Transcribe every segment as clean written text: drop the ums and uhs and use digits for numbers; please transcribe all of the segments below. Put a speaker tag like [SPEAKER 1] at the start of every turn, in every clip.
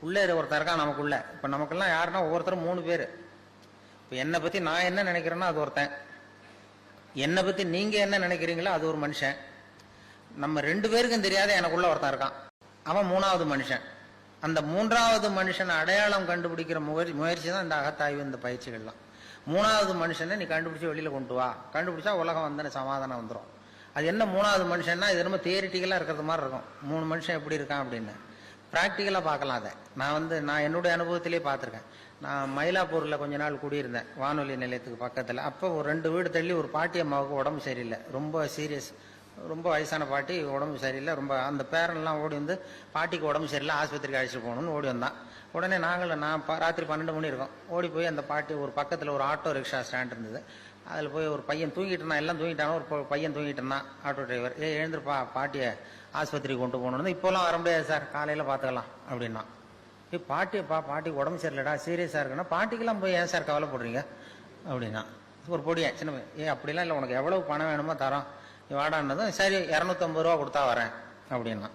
[SPEAKER 1] உள்ளே ஒருத்தர் இருக்கான் நமக்குள்ள. இப்போ நமக்கெல்லாம் யாருன்னா ஒவ்வொருத்தரும் 3 பேர். இப்போ என்னை பற்றி நான் என்ன நினைக்கிறேன்னா அது ஒருத்தன், என்னை பற்றி நீங்கள் என்ன நினைக்கிறீங்களோ அது ஒரு மனுஷன். நம்ம 2 பேருக்கும் தெரியாத எனக்குள்ள ஒருத்தன் இருக்கான், அவன் 3வது மனுஷன். அந்த 3வது மனுஷனை அடையாளம் கண்டுபிடிக்கிற முயற்சி தான் இந்த அகத்தாய்வு, இந்த பயிற்சிகள்லாம். 3வது மனுஷனை நீ கண்டுபிடிச்சி வெளியில் கொண்டு வா, கண்டுபிடிச்சா உலகம் வந்து சமாதானம் வந்துடும். அது என்ன 3வது மனுஷன்னா, இது ரொம்ப தியரிட்டிக்கலாக இருக்கிறது மாதிரி இருக்கும். 3 மனுஷன் எப்படி இருக்கான் அப்படின்னு ப்ராக்டிக்கலாக பார்க்கலாம். அதை நான் என்னுடைய அனுபவத்திலே பார்த்துருக்கேன். நான் மயிலாப்பூரில் கொஞ்ச நாள் குடியிருந்தேன், வானொலி நிலையத்துக்கு பக்கத்தில். அப்போ ஒரு 2 வீடு தள்ளி ஒரு பாட்டி அம்மாவுக்கு உடம்பு சரியில்லை, ரொம்ப சீரியஸ், ரொம்ப வயசான பாட்டி, உடம்பு சரியில்லை ரொம்ப. அந்த பேரன்லாம் ஓடி வந்து பாட்டிக்கு உடம்பு சரியில்லை, ஆஸ்பத்திரிக்கு அழைச்சிட்டு போகணும்னு ஓடி வந்தான். உடனே நான் ராத்திரி 12 மணி இருக்கும், ஓடி போய் அந்த பாட்டி ஒரு பக்கத்தில் ஒரு ஆட்டோ ரிக்ஷா ஸ்டாண்ட் இருந்தது, அதில் போய் ஒரு பையன் தூங்கிட்டு இருந்தான், எல்லாம் தூங்கிட்டானோ, ஒரு பையன் தூங்கிட்டு இருந்தான். ஆட்டோ டிரைவர், எழுந்திருப்பா, பாட்டியை ஆஸ்பத்திரிக்கு கொண்டு போகணுன்னு. இப்போலாம் வர முடியாது சார், காலையில் பார்த்துக்கலாம் அப்படின்னா. பாட்டியப்பா, பாட்டிக்கு உடம்பு சரியில்லடா, சீரியஸாக இருக்குன்னா, பாட்டிக்கெல்லாம் போய் ஏன் சார் கவலைப்படுறீங்க அப்படின்னா. ஒரு பொடியா சின்ன அப்படிலாம் இல்லை, உனக்கு எவ்வளவு பணம் வேணுமோ தரோம், நீ வாடான்னதும் சரி 250 ரூபா கொடுத்தா வரேன் அப்படின்னா.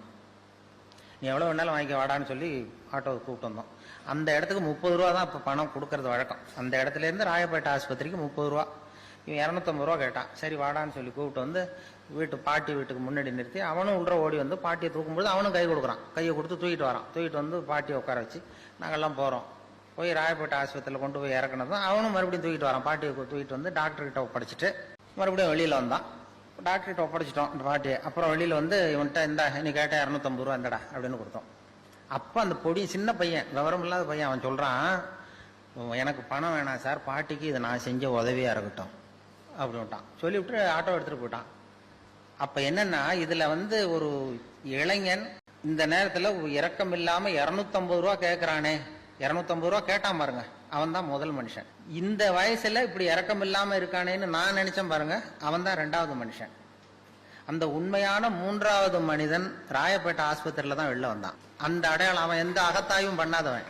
[SPEAKER 1] நீ எவ்வளோ வேணாலும் வாங்கிக்க வாடான்னு சொல்லி ஆட்டோவை கூப்பிட்டு வந்தோம். அந்த இடத்துக்கு 30 ரூபா தான் இப்போ பணம் கொடுக்கறது வழக்கம். அந்த இடத்துலேருந்து ராயப்பேட்டை ஆஸ்பத்திரிக்கு 30 ரூபா. இவன் 250 ரூபா கேட்டான். சரி வாடான்னு சொல்லி கூப்பிட்டு வந்து பாட்டி வீட்டுக்கு முன்னாடி நிறுத்தி, அவனும் உள்ள ஓடி வந்து பாட்டியை தூக்கும்போது அவனும் கை கொடுக்குறான், கையை கொடுத்து தூக்கிட்டு வரான். தூக்கிட்டு வந்து பாட்டியை உட்கார வச்சு நாங்கள்லாம் போகிறோம். போய் ராயப்பேட்டை ஆஸ்பத்திரியில் கொண்டு போய் இறக்குனதும் அவனும் மறுபடியும் தூக்கிட்டு வரான். பாட்டியை தூக்கிட்டு வந்து டாக்டர்கிட்ட ஒப்படைச்சிட்டு மறுபடியும் வெளியில் வந்தான். டாக்டர்கிட்ட ஒப்படைச்சிட்டோம் இந்த பாட்டியை. அப்புறம் வெளியில் வந்து இவன்கிட்ட இந்தா நீ கேட்ட 250 ரூபா இந்தடா அப்படின்னு கொடுத்தோம். அப்போ அந்த பொடி சின்ன பையன், விவரம் இல்லாத பையன், அவன் சொல்கிறான், எனக்கு பணம் வேணாம் சார், பாட்டிக்கு இதை நான் செஞ்ச உதவியாக இருக்கட்டும் அப்படின்ட்டான். சொல்லிவிட்டு ஆட்டோ எடுத்துகிட்டு போயிட்டான். அப்போ என்னன்னா, இதில் வந்து ஒரு இளைஞன் இந்த நேரத்தில் இரக்கம் இல்லாமல் 250 ரூபா கேட்குறானே, 250 ரூபா கேட்டான் பாருங்க, அவன் தான் முதல் மனுஷன். இந்த வயசுல இப்படி இரக்கம் இல்லாமல் இருக்கானேன்னு நான் நினைச்சேன் பாருங்க, அவன் தான் 2வது மனுஷன். அந்த உண்மையான 3வது மனிதன் ராயப்பேட்டை ஆஸ்பத்திரியில தான் வெளில வந்தான். அந்த அடையாளம், அவன் எந்த அகத்தாயும் பண்ணாதவன்.